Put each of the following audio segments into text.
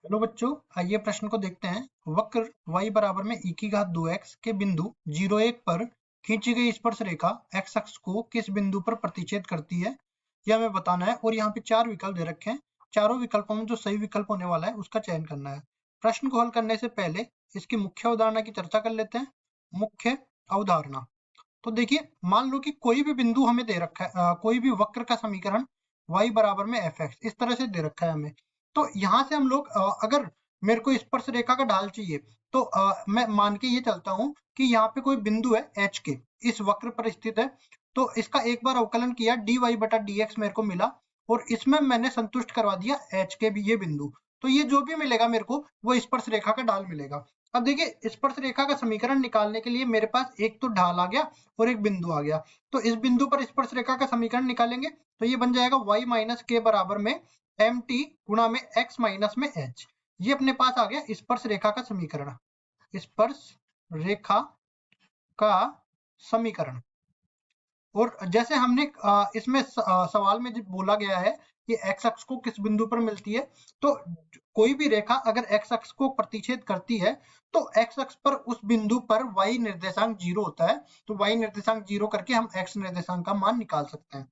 Hello बच्चों, आइए प्रश्न को देखते हैं। वक्र y बराबर में e की घात 2x के बिंदु 0,1 पर खींची गई स्पर्श रेखा x अक्ष को किस बिंदु पर प्रतिच्छेद करती है, यह हमें बताना है। और यहाँ पे चार विकल्प दे रखे हैं। चारों विकल्पों में जो सही विकल्प होने वाला है उसका चयन करना है। प्रश्न को हल करने से पहले इसकी मुख्य अवधारणा की चर्चा कर लेते हैं। मुख्य अवधारणा, तो देखिए, मान लो कि कोई भी बिंदु हमें दे रखा है, कोई भी वक्र का समीकरण y बराबर में fx इस तरह से दे रखा है हमें। तो यहाँ से हम लोग अगर मेरे को स्पर्श रेखा का ढाल चाहिए, तो मैं मान के ये चलता हूँ कि यहाँ पे कोई बिंदु है h के, इस वक्र पर स्थित है। तो इसका एक बार अवकलन किया, dy बटा dx मेरे को मिला, और इसमें मैंने संतुष्ट करवा दिया h के भी ये बिंदु। तो ये जो भी मिलेगा मेरे को, वो स्पर्श रेखा का ढाल मिलेगा। अब देखिए, स्पर्श रेखा का समीकरण निकालने के लिए मेरे पास एक तो ढाल आ गया और एक बिंदु आ गया। तो इस बिंदु पर स्पर्श रेखा का समीकरण निकालेंगे तो ये बन जाएगा y माइनस के बराबर में mt गुणा में x माइनस में h। ये अपने पास आ गया स्पर्श रेखा का समीकरण। स्पर्श रेखा का समीकरण। और जैसे हमने इसमें सवाल में जब बोला गया है कि x अक्ष को किस बिंदु पर मिलती है, तो कोई भी रेखा अगर x अक्ष को प्रतिच्छेद करती है तो x अक्ष पर उस बिंदु पर y निर्देशांक 0 होता है। तो y निर्देशांक 0 करके हम x निर्देशांक का मान निकाल सकते हैं।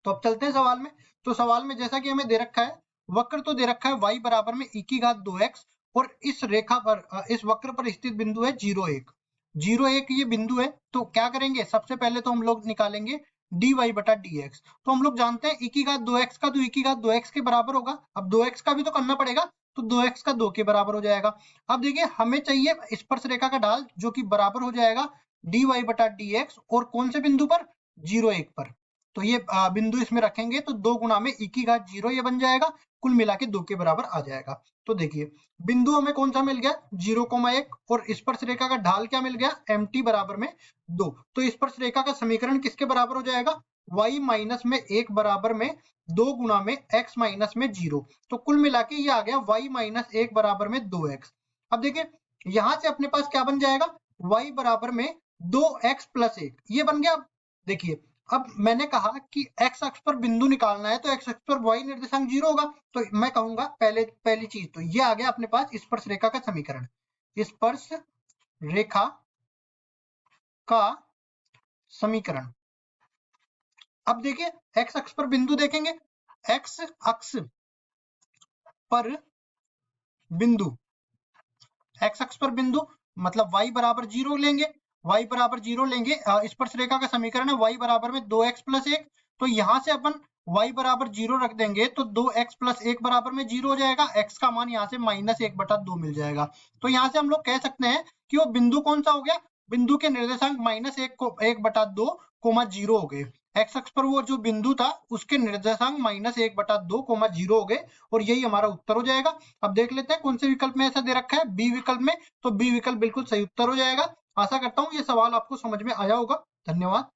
तो अब चलते हैं सवाल में। तो सवाल में जैसा कि हमें दे रखा है, वक्र तो दे रखा है y बराबर में e की घात 2x, और इस रेखा पर इस वक्र पर स्थित बिंदु है 0,1। 0,1 ये बिंदु है। तो क्या करेंगे, सबसे पहले तो हम लोग निकालेंगे dy बटा dx। तो हम लोग जानते हैं e की घात 2x का, तो e की घात 2x के बराबर होगा। अब 2x का भी तो करना पड़ेगा, तो 2x का 2 के बराबर हो जाएगा। अब देखिए, हमें चाहिए स्पर्श रेखा का ढाल, जो कि बराबर हो जाएगा dy बटा dx, और कौन से बिंदु पर, 0,1 पर। तो ये बिंदु इसमें रखेंगे तो 2 गुणा में e की घात 0 ये बन जाएगा, कुल मिला के 2 के बराबर आ जाएगा। तो देखिए, बिंदु हमें कौन सा मिल गया, 0,1, और स्पर्श रेखा का ढाल क्या मिल गया, mt बराबर में 2। तो स्पर्श रेखा का समीकरण किसके बराबर हो जाएगा, y माइनस में 1 बराबर में 2 गुणा में x माइनस में 0। तो कुल मिला के ये आ गया y माइनस 1 बराबर में 2x। अब देखिए, यहां से अपने पास क्या बन जाएगा, y बराबर में 2x प्लस 1 ये बन गया। अब देखिए, अब मैंने कहा कि x अक्ष पर बिंदु निकालना है, तो x अक्ष पर y निर्देशांक 0 होगा। तो मैं कहूंगा पहली चीज तो ये आ गया अपने पास स्पर्श रेखा का समीकरण। स्पर्श रेखा का समीकरण। अब देखिए, x अक्ष पर बिंदु देखेंगे, x अक्ष पर बिंदु, x अक्ष पर बिंदु मतलब y बराबर 0 लेंगे। y बराबर 0 लेंगे, स्पर्श रेखा का समीकरण है y बराबर में 2x प्लस 1। तो यहां से अपन y बराबर 0 रख देंगे तो 2x प्लस 1 बराबर में 0 हो जाएगा। x का मान यहाँ से माइनस 1 बटा 2 मिल जाएगा। तो यहाँ से हम लोग कह सकते हैं कि वो बिंदु कौन सा हो गया, बिंदु के निर्देशांक माइनस 1 बटा 2 कोमा 0 हो गए। x अक्ष पर वो जो बिंदु था उसके निर्देशांक माइनस 1 बटा 2 कोमा 0 हो गए, और यही हमारा उत्तर हो जाएगा। अब देख लेते हैं कौन से विकल्प में ऐसा दे रखा है, बी विकल्प में। तो बी विकल्प बिल्कुल सही उत्तर हो जाएगा। आशा करता हूँ ये सवाल आपको समझ में आया होगा। धन्यवाद।